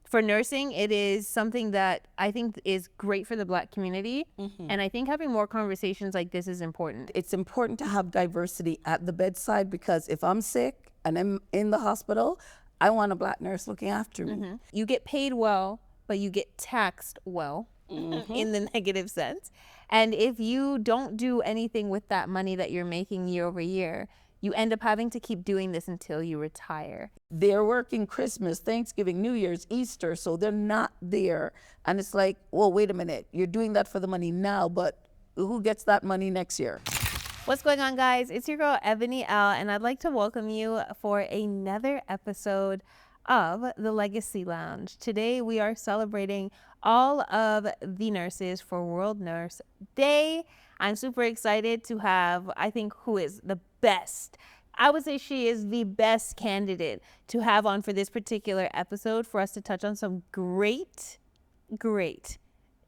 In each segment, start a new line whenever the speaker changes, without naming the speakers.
for nursing, it is something that I think is great for the Black community. And I think having more conversations like this is important.
It's important to have diversity at the bedside, because if I'm sick and I'm in the hospital, I want a Black nurse looking after me.
You get paid well, but you get taxed well in the negative sense. And if you don't do anything with that money that you're making year over year, you end up having to keep doing this until you retire.
They're working Christmas, Thanksgiving, New Year's, Easter, so they're not there. And it's like, well, wait a minute, you're doing that for the money now, but who gets that money next year?
What's going on, guys? It's your girl, Eboni Elle, and I'd like to welcome you for another episode of the Legacy Lounge. Today, we are celebrating all of the nurses for World Nurse Day. I'm super excited to have, I think, who is the best. I would say she is the best candidate to have on for this particular episode for us to touch on some great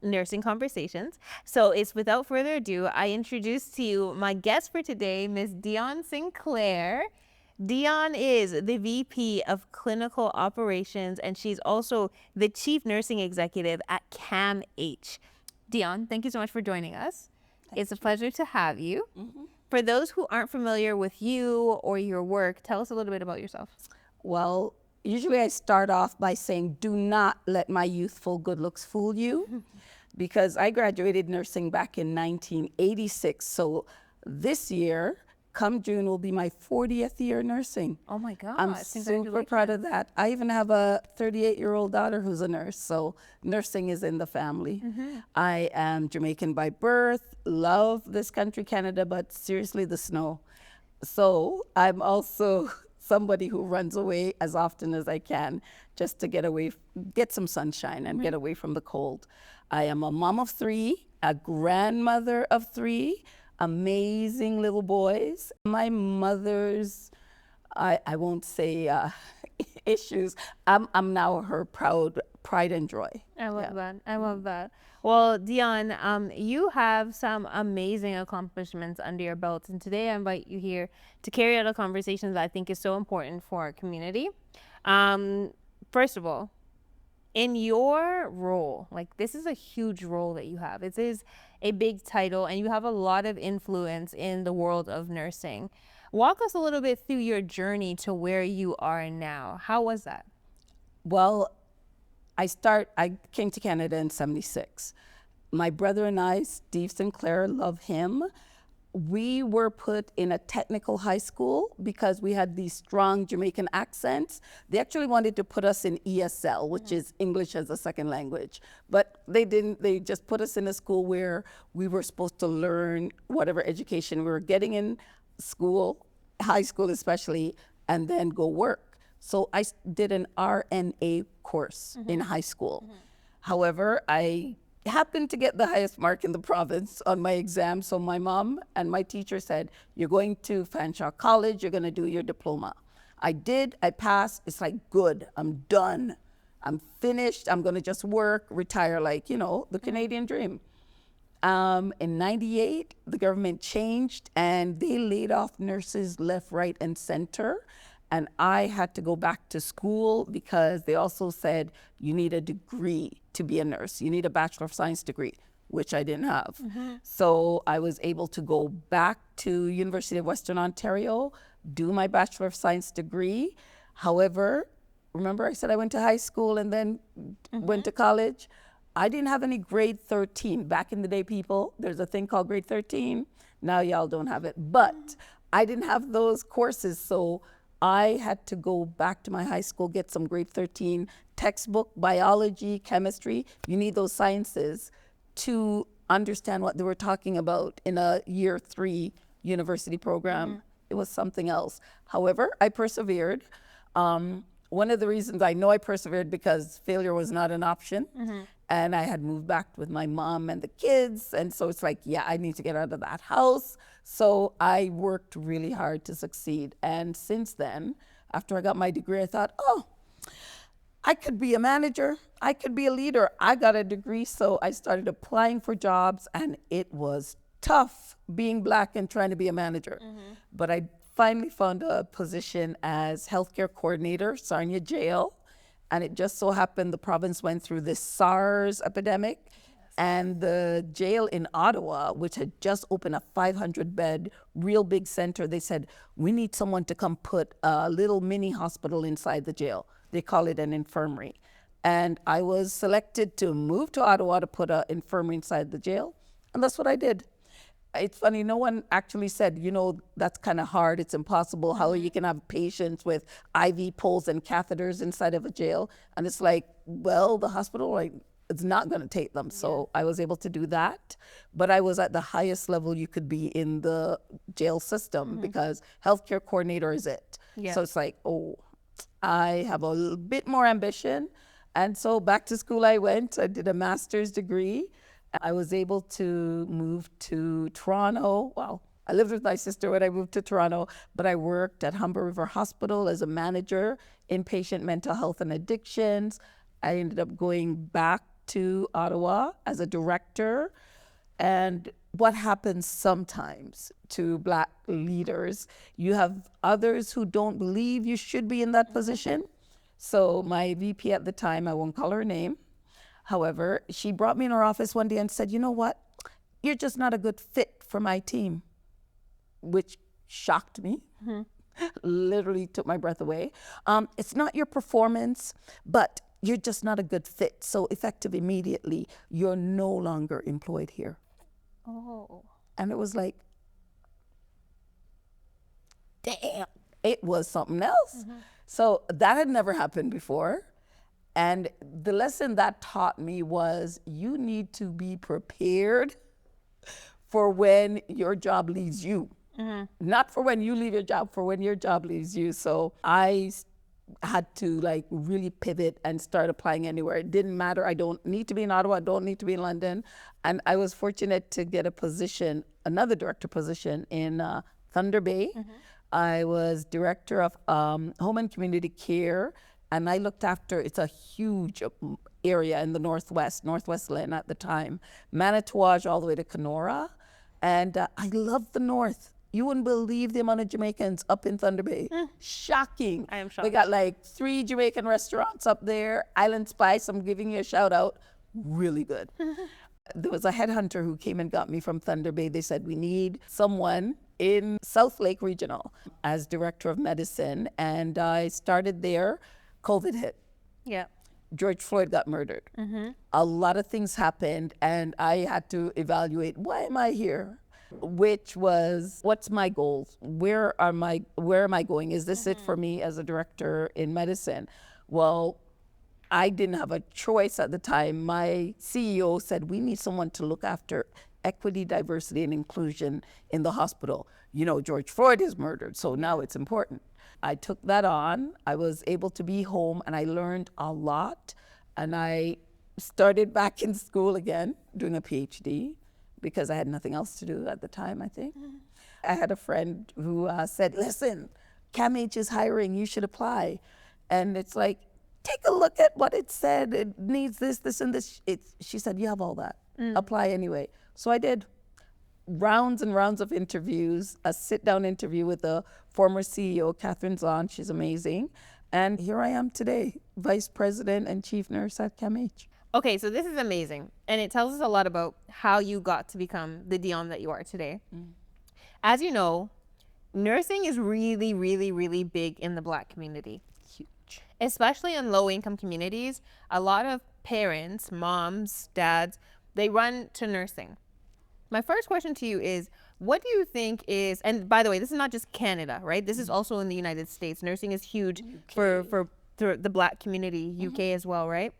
nursing conversations. So it's without further ado, I introduce to you my guest for today, Miss Dionne Sinclair. Dionne is the VP of Clinical Operations, and she's also the Chief Nursing Executive at CAMH. Dionne, thank you so much for joining us. It's a pleasure to have you. For those who aren't familiar with you or your work, tell us a little bit about yourself.
Well, usually I start off by saying, do not let my youthful good looks fool you, because I graduated nursing back in 1986. So this year, come June, will be my 40th year nursing.
Oh my God.
I'm super proud of that. I even have a 38-year-old daughter who's a nurse, so nursing is in the family. I am Jamaican by birth, love this country, Canada, but seriously, the snow. So I'm also somebody who runs away as often as I can just to get away, get some sunshine and get away from the cold. I am a mom of 3, a grandmother of 3, amazing little boys. My mother's, I won't say issues, I'm now her pride and joy.
I love that. I love that. Well, Dionne, you have some amazing accomplishments under your belt, and today I invite you here to carry out a conversation that I think is so important for our community. First of all, in your role, like, this is a huge role that you have. It is a big title, and you have a lot of influence in the world of nursing. Walk us a little bit through your journey to where you are now. How was that?
Well, I came to Canada in 76. My brother and I, Steve Sinclair, love him. We were put in a technical high school because we had these strong Jamaican accents. They actually wanted to put us in ESL, which is English as a second language. But they didn't. They just put us in a school where we were supposed to learn whatever education we were getting in school, high school especially, and then go work. So I did an RNAO course in high school. However, I happened to get the highest mark in the province on my exam. So my mom and my teacher said, you're going to Fanshawe College, you're going to do your diploma. I did, I passed. It's like, good, I'm done. I'm finished. I'm going to just work, retire, like, you know, the Canadian dream. In 98, the government changed and they laid off nurses left, right, and center. And I had to go back to school because they also said you need a degree to be a nurse. You need a Bachelor of Science degree, which I didn't have. So I was able to go back to University of Western Ontario, do my Bachelor of Science degree. However, remember I said I went to high school and then went to college? I didn't have any grade 13. Back in the day, people, there's a thing called grade 13. Now y'all don't have it. But I didn't have those courses, so I had to go back to my high school, get some grade 13 textbook, biology, chemistry. You need those sciences to understand what they were talking about in a year 3 university program. It was something else. However, I persevered. One of the reasons I know I persevered because failure was not an option. And I had moved back with my mom and the kids. And so it's like, yeah, I need to get out of that house. So I worked really hard to succeed. And since then, after I got my degree, I thought, oh, I could be a manager. I could be a leader. I got a degree. So I started applying for jobs, and it was tough being Black and trying to be a manager. But I finally found a position as healthcare coordinator, Sarnia Jail. And it just so happened the province went through this SARS epidemic. And the jail in Ottawa, which had just opened a 500-bed, real big center, they said, we need someone to come put a little mini hospital inside the jail. They call it an infirmary. And I was selected to move to Ottawa to put an infirmary inside the jail. And that's what I did. It's funny, no one actually said, that's kind of hard, it's impossible, how you can have patients with IV poles and catheters inside of a jail. And it's like, well, the hospital, it's not going to take them. So I was able to do that. But I was at the highest level you could be in the jail system because healthcare coordinator is it.
Yeah.
So it's like, I have a little bit more ambition. And so back to school I went. I did a master's degree. I was able to move to Toronto. Well, I lived with my sister when I moved to Toronto, but I worked at Humber River Hospital as a manager, inpatient mental health and addictions. I ended up going back to Ottawa as a director. And what happens sometimes to Black leaders, you have others who don't believe you should be in that position. So my VP at the time, I won't call her name, however, she brought me in her office one day and said, you know what, you're just not a good fit for my team, which shocked me. Literally took my breath away. It's not your performance, but you're just not a good fit. So effective immediately, you're no longer employed here.
Oh.
And it was like, damn, it was something else. So that had never happened before. And the lesson that taught me was you need to be prepared for when your job leaves you. Not for when you leave your job, for when your job leaves you. So I had to really pivot and start applying anywhere. It didn't matter. I don't need to be in Ottawa. I don't need to be in London. And I was fortunate to get a position, another director position in Thunder Bay. I was director of home and community care. And I looked after, it's a huge area in the Northwest Lynn at the time, Manitouwadge all the way to Kenora. And I loved the North. You wouldn't believe the amount of Jamaicans up in Thunder Bay. Shocking.
I am shocked.
We got 3 Jamaican restaurants up there. Island Spice, I'm giving you a shout out. Really good. There was a headhunter who came and got me from Thunder Bay. They said, we need someone in Southlake Regional as director of medicine. And I started there. COVID hit.
Yeah.
George Floyd got murdered. A lot of things happened, and I had to evaluate, why am I here? Which was, what's my goals? Where am I going? Is this it for me as a director in medicine? Well, I didn't have a choice at the time. My CEO said, we need someone to look after equity, diversity, and inclusion in the hospital. George Floyd is murdered, so now it's important. I took that on. I was able to be home, and I learned a lot. And I started back in school again, doing a PhD, because I had nothing else to do at the time, I think. I had a friend who said, listen, CAMH is hiring, you should apply. And it's like, take a look at what it said. It needs this, this, and this. She said, you have all that. Apply anyway. So I did. Rounds and rounds of interviews, a sit-down interview with the former CEO, Catherine Zahn. She's amazing. And here I am today, vice president and chief nurse at CAMH.
Okay, so this is amazing. And it tells us a lot about how you got to become the Dionne that you are today. As you know, nursing is really, really, really big in the Black community.
Huge.
Especially in low-income communities. A lot of parents, moms, dads, they run to nursing. My first question to you is, what do you think is, and by the way, this is not just Canada, right? This is also in the United States. Nursing is huge for the Black community, UK as well, right?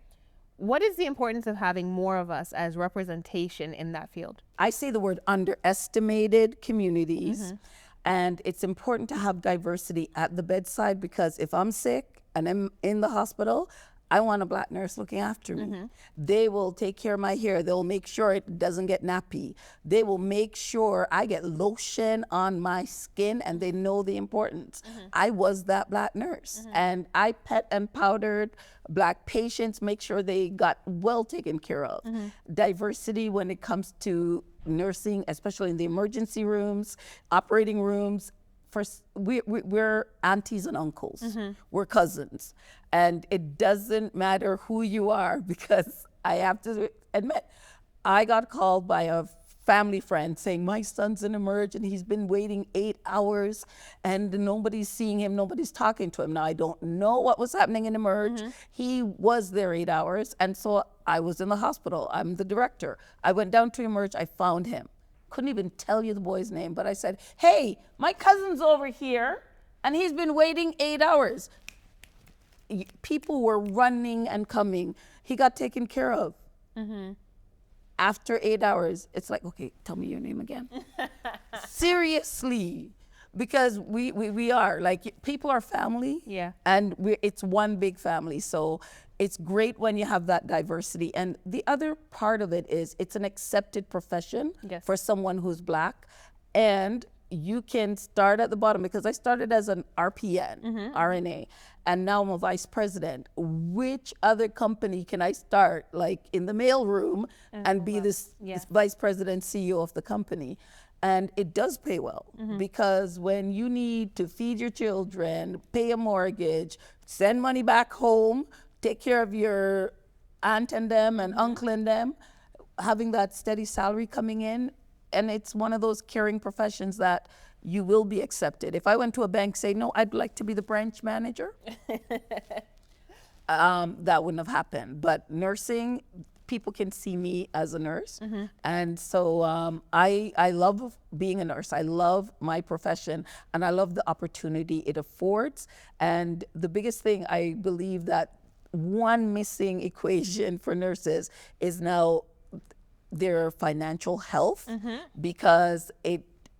What is the importance of having more of us as representation in that field?
I say the word underestimated communities, and it's important to have diversity at the bedside, because if I'm sick and I'm in the hospital, I want a Black nurse looking after me. They will take care of my hair. They'll make sure it doesn't get nappy. They will make sure I get lotion on my skin, and they know the importance. I was that Black nurse, and I pet and powdered Black patients, make sure they got well taken care of. Diversity when it comes to nursing, especially in the emergency rooms, operating rooms, we're aunties and uncles. We're cousins. And it doesn't matter who you are, because I have to admit, I got called by a family friend saying, my son's in Emerge and he's been waiting 8 hours and nobody's seeing him, nobody's talking to him. Now, I don't know what was happening in Emerge. He was there 8 hours. And so I was in the hospital. I'm the director. I went down to Emerge. I found him. Couldn't even tell you the boy's name, but I said, hey, my cousin's over here and he's been waiting 8 hours. People were running and coming. He got taken care of. After 8 hours, it's like, okay, tell me your name again. Seriously, because we are like, people are family.
Yeah.
And it's one big family. So it's great when you have that diversity. And the other part of it is it's an accepted profession for someone who's Black. And you can start at the bottom, because I started as an RPN, RNA, and now I'm a vice president. Which other company can I start, like in the mailroom, and be this vice president, CEO of the company? And it does pay well, because when you need to feed your children, pay a mortgage, send money back home, take care of your aunt and them and uncle and them, having that steady salary coming in, and it's one of those caring professions that you will be accepted. If I went to a bank, say, no, I'd like to be the branch manager, that wouldn't have happened. But nursing, people can see me as a nurse. And so I love being a nurse. I love my profession, and I love the opportunity it affords. And the biggest thing, I believe that one missing equation for nurses is now their financial health, because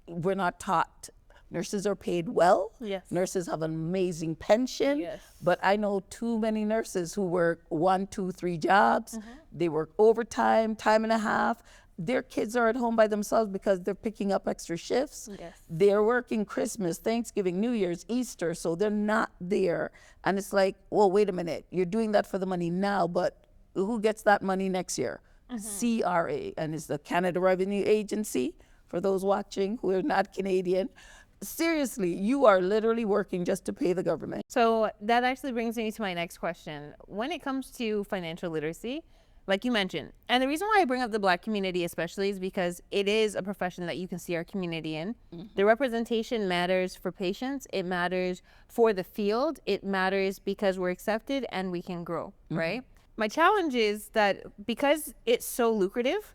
we're not taught. Nurses are paid well.
Yes.
Nurses have an amazing pension.
Yes.
But I know too many nurses who work 1, 2, 3 jobs. They work overtime, time and a half. Their kids are at home by themselves because they're picking up extra shifts.
Yes.
They're working Christmas, Thanksgiving, New Year's, Easter, so they're not there. And it's like, well, wait a minute. You're doing that for the money now, but who gets that money next year? CRA, and it's the Canada Revenue Agency, for those watching who are not Canadian. Seriously, you are literally working just to pay the government.
So that actually brings me to my next question. When it comes to financial literacy, like you mentioned, and the reason why I bring up the Black community especially is because it is a profession that you can see our community in. The representation matters for patients. It matters for the field. It matters because we're accepted and we can grow, right? My challenge is that because it's so lucrative,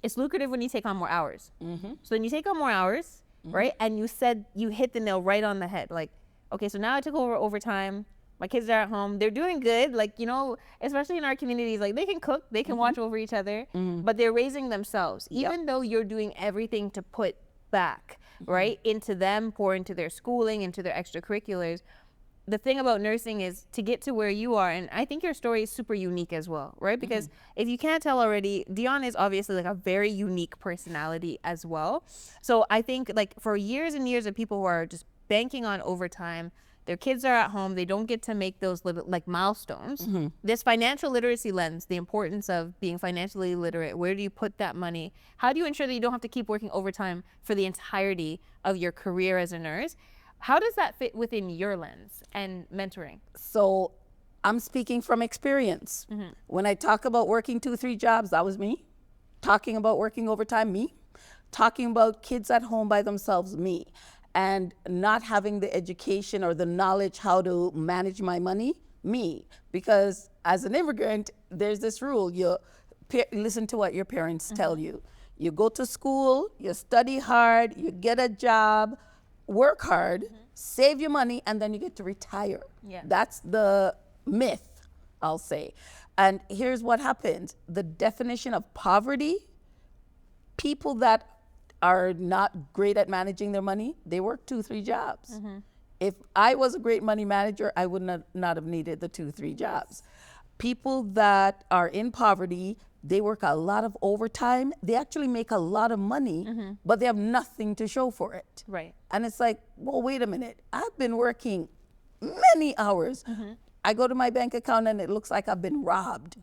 it's lucrative when you take on more hours. So then you take on more hours, right? And you said, you hit the nail right on the head. Like, okay, so now I took over overtime. My kids are at home. They're doing good. Like, you know, especially in our communities, like they can cook, they can watch over each other, but they're raising themselves. Even though you're doing everything to put back, right, into them, pour into their schooling, into their extracurriculars. The thing about nursing is to get to where you are, and I think your story is super unique as well, right? Because if you can't tell already, Dionne is obviously like a very unique personality as well. So I think like for years and years of people who are just banking on overtime, their kids are at home, they don't get to make those little like milestones. This financial literacy lens, the importance of being financially literate, where do you put that money? How do you ensure that you don't have to keep working overtime for the entirety of your career as a nurse? How does that fit within your lens and mentoring?
So I'm speaking from experience. When I talk about working 2, 3 jobs, that was me. Talking about working overtime, me. Talking about kids at home by themselves, me. And not having the education or the knowledge how to manage my money, me. Because as an immigrant, there's this rule. You listen to what your parents tell you. You go to school, you study hard, you get a job, work hard, save your money, and then you get to retire. That's the myth, I'll say. And here's what happens. The definition of poverty, people that are not great at managing their money, they work 2, 3 jobs. If I was a great money manager, I would not have needed the 2, 3 jobs. People that are in poverty, they work a lot of overtime. They actually make a lot of money, but they have nothing to show for it.
Right.
And it's like, well, wait a minute. I've been working many hours. I go to my bank account and it looks like I've been robbed.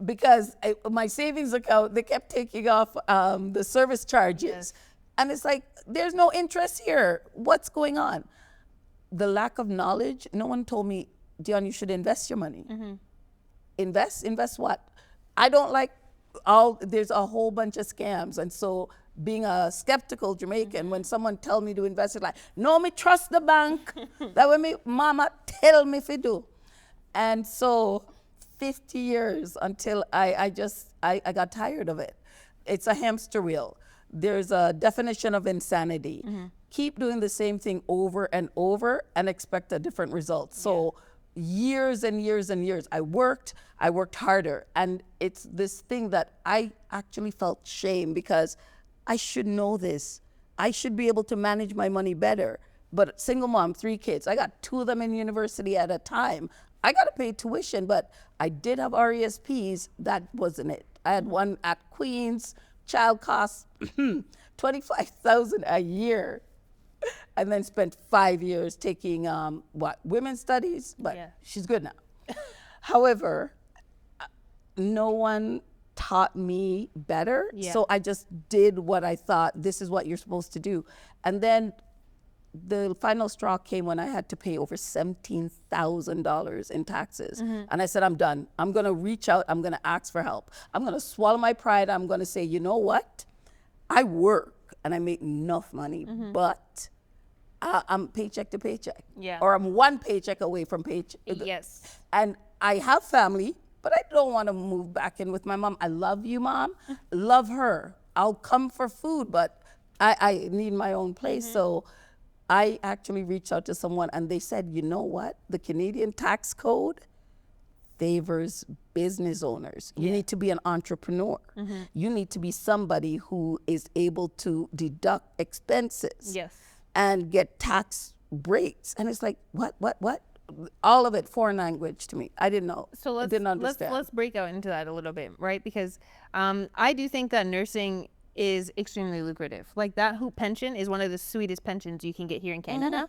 Because my savings account, they kept taking off the service charges. And it's like, there's no interest here. What's going on? The lack of knowledge, no one told me, Dionne, you should invest your money. Invest what? I don't like there's a whole bunch of scams. And so being a skeptical Jamaican, when someone tell me to invest, it's like, no, me trust the bank. That way me mama tell me if do. And so 50 years until I got tired of it. It's a hamster wheel. There's a definition of insanity. Keep doing the same thing over and over and expect a different result. So years and years and years, I worked harder. And it's this thing that I actually felt shame because I should know this. I should be able to manage my money better. But single mom, 3 kids, I got 2 of them in university at a time. I got to pay tuition, but I did have RESPs. That wasn't it. I had one at Queens, child costs $25,000 a year. And then spent 5 years taking women's studies, but she's good now. However, no one taught me better, so I just did what I thought this is what you're supposed to do. And then the final straw came when I had to pay over $17,000 in taxes. And I said, I'm done. I'm gonna reach out, I'm gonna ask for help. I'm gonna swallow my pride, I'm gonna say, you know what? I work and I make enough money, but I'm paycheck to paycheck. Or I'm one paycheck away from paycheck. And I have family, but I don't want to move back in with my mom. I love you, Mom. Love her. I'll come for food, but I need my own place. So I actually reached out to someone and they said, you know what? The Canadian tax code favors business owners. You need to be an entrepreneur. You need to be somebody who is able to deduct expenses and get tax breaks. And it's like, what? All of it foreign language to me. I didn't know.
So
I didn't understand.
let's break out into that a little bit, right? Because I do think that nursing is extremely lucrative. Like that hoop pension is one of the sweetest pensions you can get here in Canada.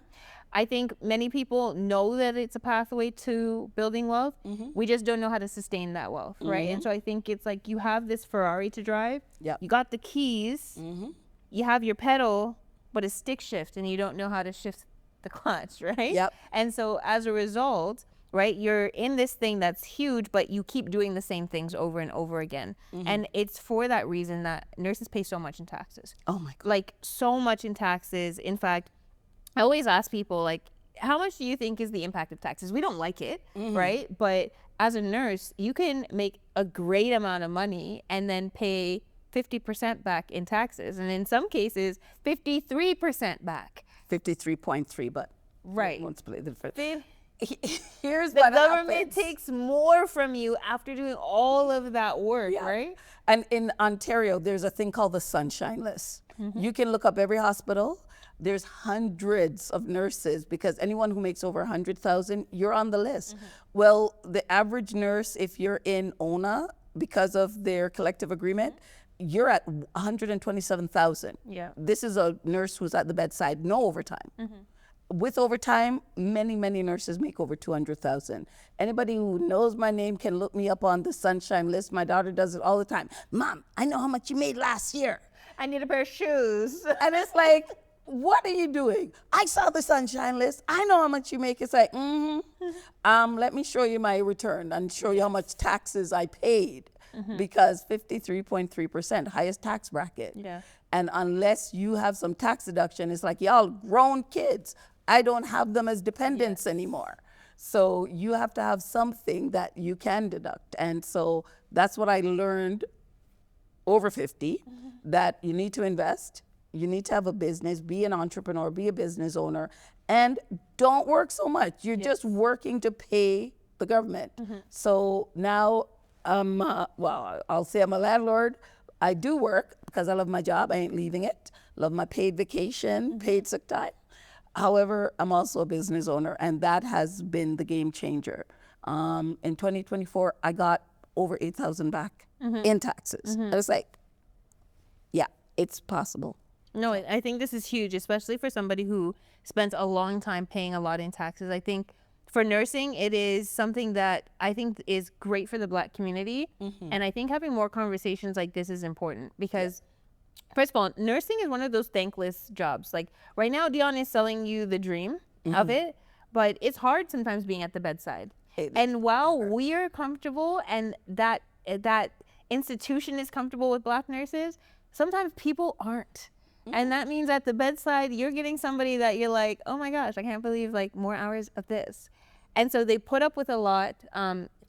I think many people know that it's a pathway to building wealth. We just don't know how to sustain that wealth, right? And so I think it's like you have this Ferrari to drive. You got the keys. You have your pedal, but a stick shift, and you don't know how to shift the clutch, right? And so as a result, right, you're in this thing that's huge, but you keep doing the same things over and over again. And it's for that reason that nurses pay so much in taxes.
Oh my God.
Like so much in taxes. In fact, I always ask people, like, how much do you think is the impact of taxes? We don't like it, right? But as a nurse, you can make a great amount of money and then pay 50% back in taxes. And in some cases, 53% back.
53.3, but
right.
Won't split the difference.
Here's the government takes more from you after doing all of that work, right?
And in Ontario, there's a thing called the Sunshine List. You can look up every hospital. There's hundreds of nurses because anyone who makes over 100,000, you're on the list. Well, the average nurse, if you're in ONA, because of their collective agreement, you're at 127,000. This is a nurse who's at the bedside, no overtime. With overtime, many nurses make over 200,000. Anybody who knows my name can look me up on the Sunshine List. My daughter does it all the time. Mom, I know how much you made last year.
I need a pair of shoes.
And it's like, what are you doing? I saw the Sunshine List. I know how much you make. It's like, let me show you my return and show you how much taxes I paid. Because 53.3%, highest tax bracket. And unless you have some tax deduction, it's like, y'all grown kids. I don't have them as dependents anymore. So you have to have something that you can deduct. And so that's what I learned over 50, that you need to invest, you need to have a business, be an entrepreneur, be a business owner, and don't work so much. You're just working to pay the government. So now, well, I'll say I'm a landlord. I do work because I love my job. I ain't leaving it. Love my paid vacation, paid sick time. However, I'm also a business owner, and that has been the game changer. In 2024, I got over $8,000 back in taxes. I was like, yeah, it's possible.
No, I think this is huge, especially for somebody who spends a long time paying a lot in taxes. I think for nursing, it is something that I think is great for the Black community. And I think having more conversations like this is important because first of all, nursing is one of those thankless jobs. Like right now, Dionne is selling you the dream of it, but it's hard sometimes being at the bedside. And while we're comfortable and that institution is comfortable with Black nurses, sometimes people aren't. And that means at the bedside, you're getting somebody that you're like, oh my gosh, I can't believe like more hours of this. And so they put up with a lot.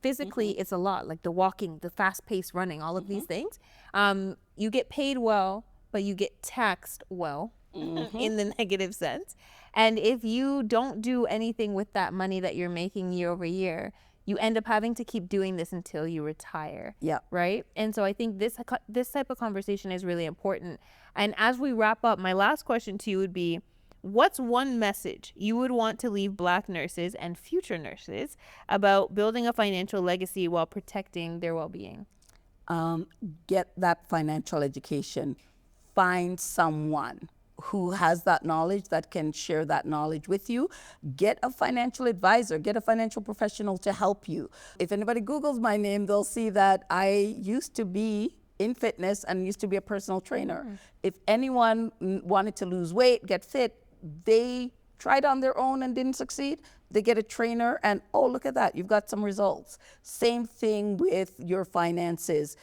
Physically, it's a lot, like the walking, the fast paced running, all of these things. You get paid well, but you get taxed well in the negative sense. And if you don't do anything with that money that you're making year over year, you end up having to keep doing this until you retire.
Yeah.
Right. And so I think this type of conversation is really important. And as we wrap up, my last question to you would be, what's one message you would want to leave Black nurses and future nurses about building a financial legacy while protecting their well-being?
Get that financial education. Find someone who has that knowledge that can share that knowledge with you. Get a financial advisor, get a financial professional to help you. If anybody Googles my name, they'll see that I used to be in fitness and used to be a personal trainer. If anyone wanted to lose weight, get fit, they tried on their own and didn't succeed, they get a trainer and, oh, look at that, you've got some results. Same thing with your finances.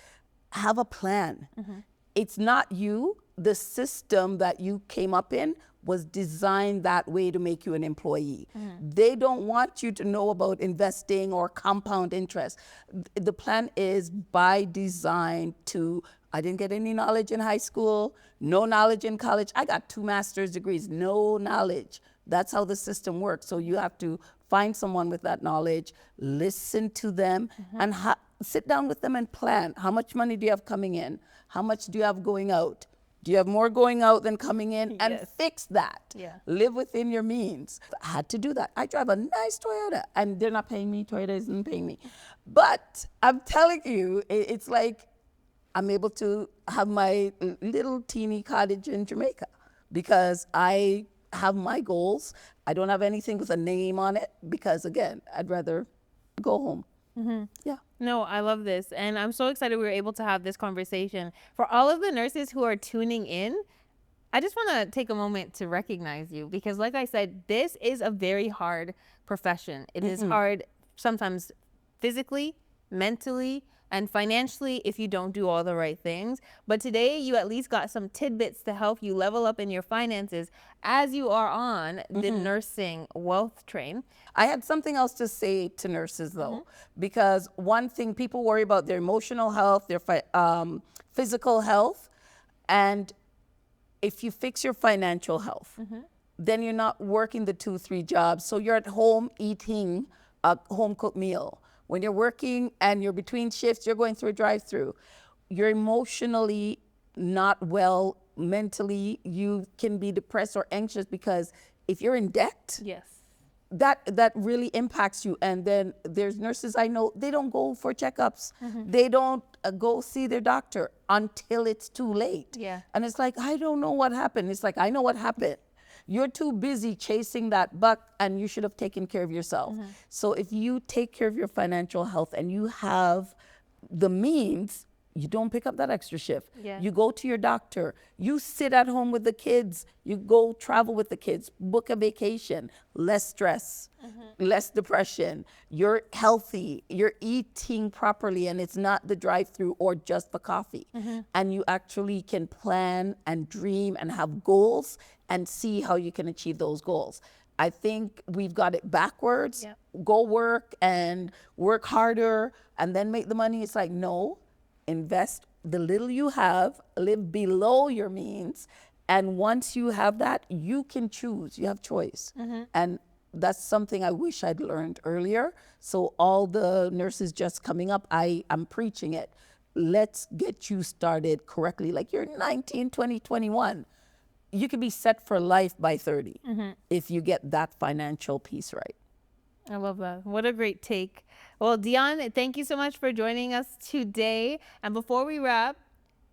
Have a plan. It's not you. The system that you came up in was designed that way to make you an employee. They don't want you to know about investing or compound interest. The plan is by design to, I didn't get any knowledge in high school, no knowledge in college. I got 2 master's degrees, no knowledge. That's how the system works. So you have to find someone with that knowledge, listen to them, and sit down with them and plan. How much money do you have coming in? How much do you have going out? Do you have more going out than coming in? And fix that. Live within your means. I had to do that. I drive a nice Toyota, and they're not paying me. Toyota isn't paying me. But I'm telling you, it's like I'm able to have my little teeny cottage in Jamaica because I have my goals. I don't have anything with a name on it because, again, I'd rather go home. Yeah.
No, I love this. And I'm so excited we were able to have this conversation. For all of the nurses who are tuning in, I just want to take a moment to recognize you because, like I said, this is a very hard profession. It is hard sometimes physically, mentally, and financially if you don't do all the right things. But today you at least got some tidbits to help you level up in your finances as you are on the nursing wealth train.
I had something else to say to nurses though, because one thing people worry about their emotional health, their physical health, and if you fix your financial health, then you're not working the 2-3 jobs. So you're at home eating a home cooked meal. When you're working and you're between shifts, you're going through a drive-through. You're emotionally not well, mentally, you can be depressed or anxious because if you're in debt, that really impacts you. And then there's nurses I know, they don't go for checkups. They don't go see their doctor until it's too late. And it's like, I don't know what happened. It's like, I know what happened. You're too busy chasing that buck and you should have taken care of yourself. So if you take care of your financial health and you have the means, you don't pick up that extra shift. You go to your doctor. You sit at home with the kids. You go travel with the kids. Book a vacation. Less stress, less depression. You're healthy. You're eating properly, and it's not the drive-through or just the coffee. And you actually can plan and dream and have goals and see how you can achieve those goals. I think we've got it backwards. Go work and work harder and then make the money. It's like, no. Invest the little you have, live below your means, and once you have that, you can choose. You have choice. And that's something I wish I'd learned earlier. So all the nurses just coming up, I'm preaching it. Let's get you started correctly. Like you're 19, 20, 21. You could be set for life by 30 if you get that financial piece right.
I love that. What a great take. Well, Dionne, thank you so much for joining us today. And before we wrap,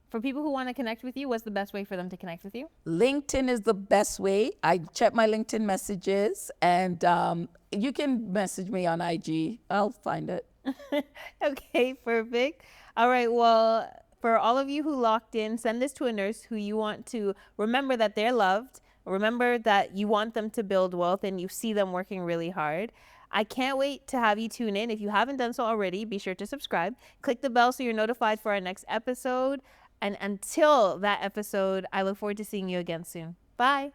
for people who want to connect with you, what's the best way for them to connect with you?
LinkedIn is the best way. I check my LinkedIn messages, and you can message me on IG. I'll find it.
Okay, perfect. All right. Well, For all of you who locked in, send this to a nurse who you want to remember that they're loved. Remember that you want them to build wealth and you see them working really hard. I can't wait to have you tune in. If you haven't done so already, be sure to subscribe. Click the bell so you're notified for our next episode. And until that episode, I look forward to seeing you again soon. Bye.